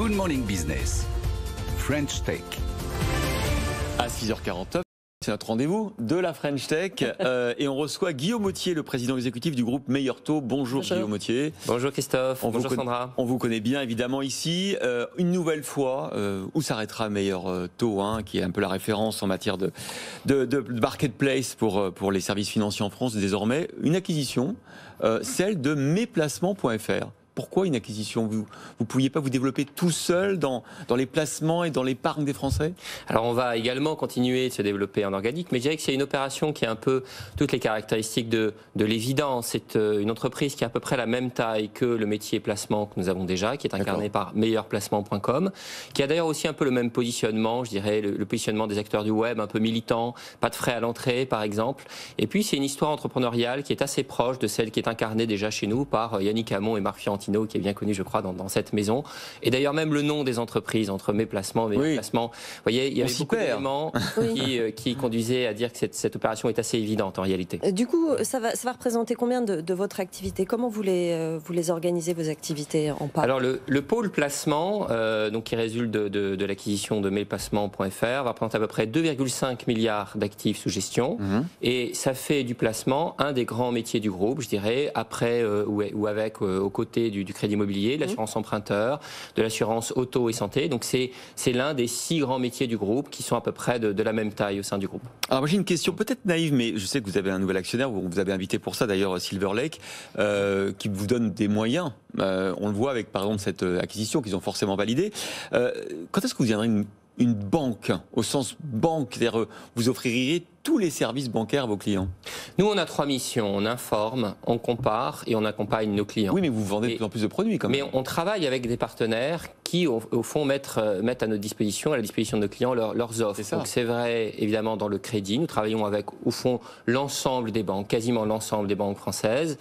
Good Morning Business, French Tech. À 6h49, c'est notre rendez-vous de la French Tech et on reçoit Guillaume Autier, le président exécutif du groupe Meilleur Taux. Bonjour Guillaume Autier. Bonjour Christophe, bonjour Sandra. On vous connaît bien évidemment ici. Une nouvelle fois, où s'arrêtera Meilleur Taux, qui est un peu la référence en matière de marketplace pour les services financiers en France désormais. Une acquisition, celle de mesplacements.fr. Pourquoi une acquisition? Vous ne pouviez pas vous développer tout seul dans les placements et dans l'épargne des Français? Alors on va également continuer de se développer en organique, mais je dirais que c'est une opération qui a un peu toutes les caractéristiques de l'évidence. C'est une entreprise qui a à peu près la même taille que le métier placement que nous avons déjà, qui est incarné par meilleurplacement.com, qui a d'ailleurs aussi un peu le même positionnement, je dirais le positionnement des acteurs du web, un peu militant, pas de frais à l'entrée par exemple. Et puis c'est une histoire entrepreneuriale qui est assez proche de celle qui est incarnée déjà chez nous par Yannick Hamon et Marc Fiorentino, qui est bien connu, je crois, dans cette maison. Et d'ailleurs, même le nom des entreprises, entre mes placements et mes placements, vous voyez, il y avait beaucoup d'éléments qui conduisaient à dire que cette opération est assez évidente en réalité. Du coup, ça va représenter combien de votre activité? Comment vous les organisez, vos activités en part? Alors, le pôle placement, donc qui résulte de l'acquisition de mesplacements.fr, va représenter à peu près 2,5 milliards d'actifs sous gestion. Et ça fait du placement un des grands métiers du groupe, je dirais, après ou avec, aux côtés du crédit immobilier, de l'assurance emprunteur, de l'assurance auto et santé. Donc c'est l'un des 6 grands métiers du groupe qui sont à peu près de la même taille au sein du groupe. Alors moi j'ai une question peut-être naïve, mais je sais que vous avez un nouvel actionnaire, vous avez invité pour ça d'ailleurs Silver Lake, qui vous donne des moyens. On le voit avec par exemple cette acquisition qu'ils ont forcément validée. Quand est-ce que vous viendrez une banque, au sens banque, c'est-à-dire vous offririez tous les services bancaires à vos clients? Nous, on a 3 missions. On informe, on compare et on accompagne nos clients. Oui, mais vous vendez de plus en plus de produits quand même. Mais on travaille avec des partenaires qui, au fond, mettent à notre disposition, à la disposition de nos clients, leurs offres. Donc c'est vrai, évidemment, dans le crédit. Nous travaillons avec, au fond, l'ensemble des banques, quasiment l'ensemble des banques françaises.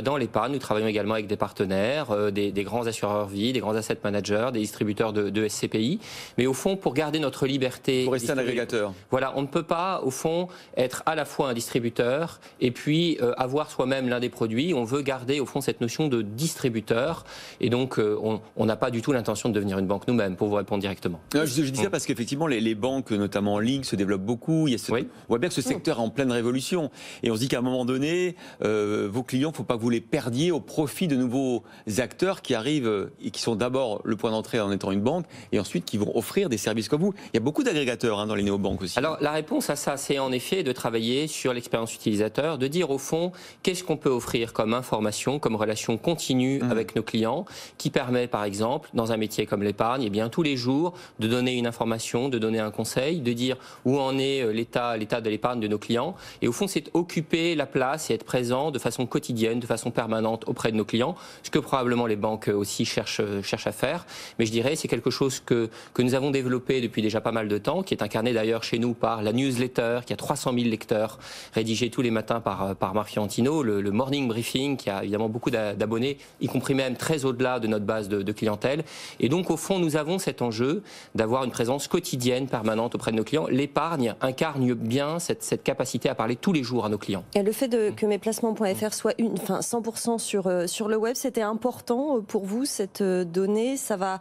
Dans l'épargne, nous travaillons également avec des partenaires, des grands assureurs vie, des grands asset managers, des distributeurs de SCPI. Mais au fond, pour garder notre liberté... Pour rester un agrégateur. Voilà, on ne peut pas, au fond, être à la fois un distributeur et puis avoir soi-même l'un des produits. On veut garder au fond cette notion de distributeur et donc on n'a pas du tout l'intention de devenir une banque nous-mêmes, pour vous répondre directement. Non, je dis ça parce qu'effectivement les banques, notamment en ligne, se développent beaucoup. On voit bien que ce secteur est en pleine révolution et on se dit qu'à un moment donné, vos clients, il ne faut pas que vous les perdiez au profit de nouveaux acteurs qui arrivent et qui sont d'abord le point d'entrée en étant une banque et ensuite qui vont offrir des services comme vous. Il y a beaucoup d'agrégateurs dans les néobanques aussi. Alors la réponse à ça, c'est en effet de travailler sur l'expérience utilisateur, de dire au fond qu'est-ce qu'on peut offrir comme information, comme relation continue avec nos clients, qui permet par exemple dans un métier comme l'épargne, eh bien tous les jours de donner une information, de donner un conseil, de dire où en est l'état de l'épargne de nos clients. Et au fond, c'est occuper la place et être présent de façon quotidienne, de façon permanente auprès de nos clients, ce que probablement les banques aussi cherchent à faire. Mais je dirais c'est quelque chose que nous avons développé depuis déjà pas mal de temps, qui est incarné d'ailleurs chez nous par la newsletter, qui a 300 000 lecteurs rédigés tous les matins par Marc Fiorentino, le morning briefing qui a évidemment beaucoup d'abonnés, y compris même très au-delà de notre base de clientèle. Et donc au fond, nous avons cet enjeu d'avoir une présence quotidienne, permanente auprès de nos clients. L'épargne incarne bien cette capacité à parler tous les jours à nos clients. Et le fait que mesplacements.fr soit 100% sur le web, c'était important pour vous, cette donnée? Ça va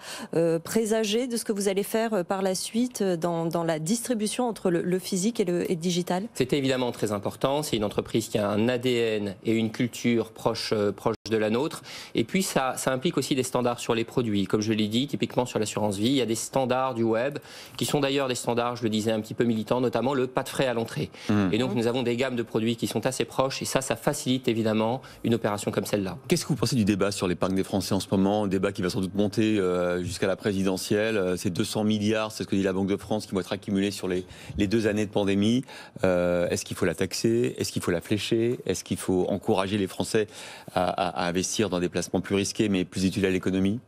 présager de ce que vous allez faire par la suite dans la distribution entre le physique et le digital? C'était évidemment très important. C'est une entreprise qui a un ADN et une culture proche de la nôtre. Et puis ça implique aussi des standards sur les produits. Comme je l'ai dit, typiquement sur l'assurance vie, il y a des standards du web qui sont d'ailleurs des standards, je le disais, un petit peu militants, notamment le pas de frais à l'entrée. Et donc nous avons des gammes de produits qui sont assez proches et ça facilite évidemment une opération comme celle-là. Qu'est-ce que vous pensez du débat sur l'épargne des Français en ce moment? Un débat qui va sans doute monter jusqu'à la présidentielle. C'est 200 milliards, c'est ce que dit la Banque de France, qui vont être accumulés sur les 2 années de pandémie. Est-ce qu'il faut la taxer? Est-ce qu'il faut la flécher? Est-ce qu'il faut encourager les Français à investir dans des placements plus risqués mais plus utiles à l'économie?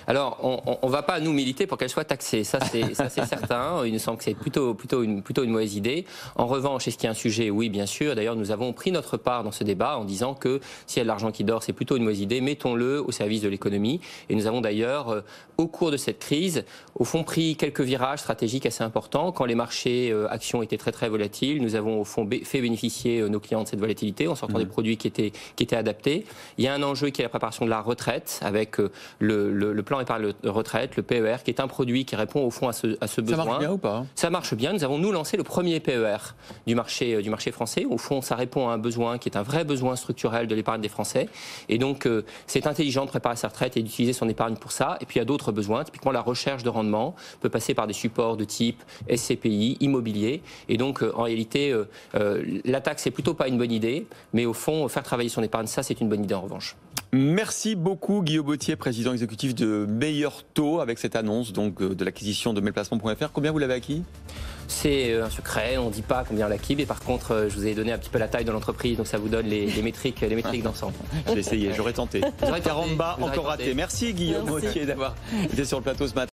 Alors, on ne va pas nous militer pour qu'elle soit taxée, ça c'est certain. Il nous semble que c'est plutôt une mauvaise idée. En revanche, est-ce qu'il y a un sujet? Oui, bien sûr. D'ailleurs, nous avons pris notre part dans ce débat en disant que s'il y a de l'argent qui dort, c'est plutôt une mauvaise idée. Mettons-le au service de l'économie. Et nous avons d'ailleurs, au cours de cette crise, au fond, pris quelques virages stratégiques assez importants. Quand les marchés actions étaient très très volatiles, volatile. Nous avons au fond fait bénéficier nos clients de cette volatilité en sortant des produits qui étaient adaptés. Il y a un enjeu qui est la préparation de la retraite avec le plan épargne retraite, le PER, qui est un produit qui répond au fond à ce besoin. Ça marche bien ou pas? Ça marche bien. Nous avons lancé le premier PER du marché français. Au fond, ça répond à un besoin qui est un vrai besoin structurel de l'épargne des Français. Et donc, c'est intelligent de préparer sa retraite et d'utiliser son épargne pour ça. Et puis, il y a d'autres besoins. Typiquement, la recherche de rendement peut passer par des supports de type SCPI, immobilier. Et donc, en réalité, la taxe, c'est plutôt pas une bonne idée. Mais au fond, faire travailler son épargne, ça, c'est une bonne idée en revanche. Merci beaucoup Guillaume Bottier, président exécutif de Meilleur Taux, avec cette annonce donc, de l'acquisition de Maisleplacement.fr. Combien vous l'avez acquis? C'est un secret, on ne dit pas combien on l'a acquis, mais par contre, je vous ai donné un petit peu la taille de l'entreprise, donc ça vous donne les métriques d'ensemble. J'ai essayé, j'aurais tenté. Caramba, encore raté. Merci Guillaume Bottier d'avoir été sur le plateau ce matin.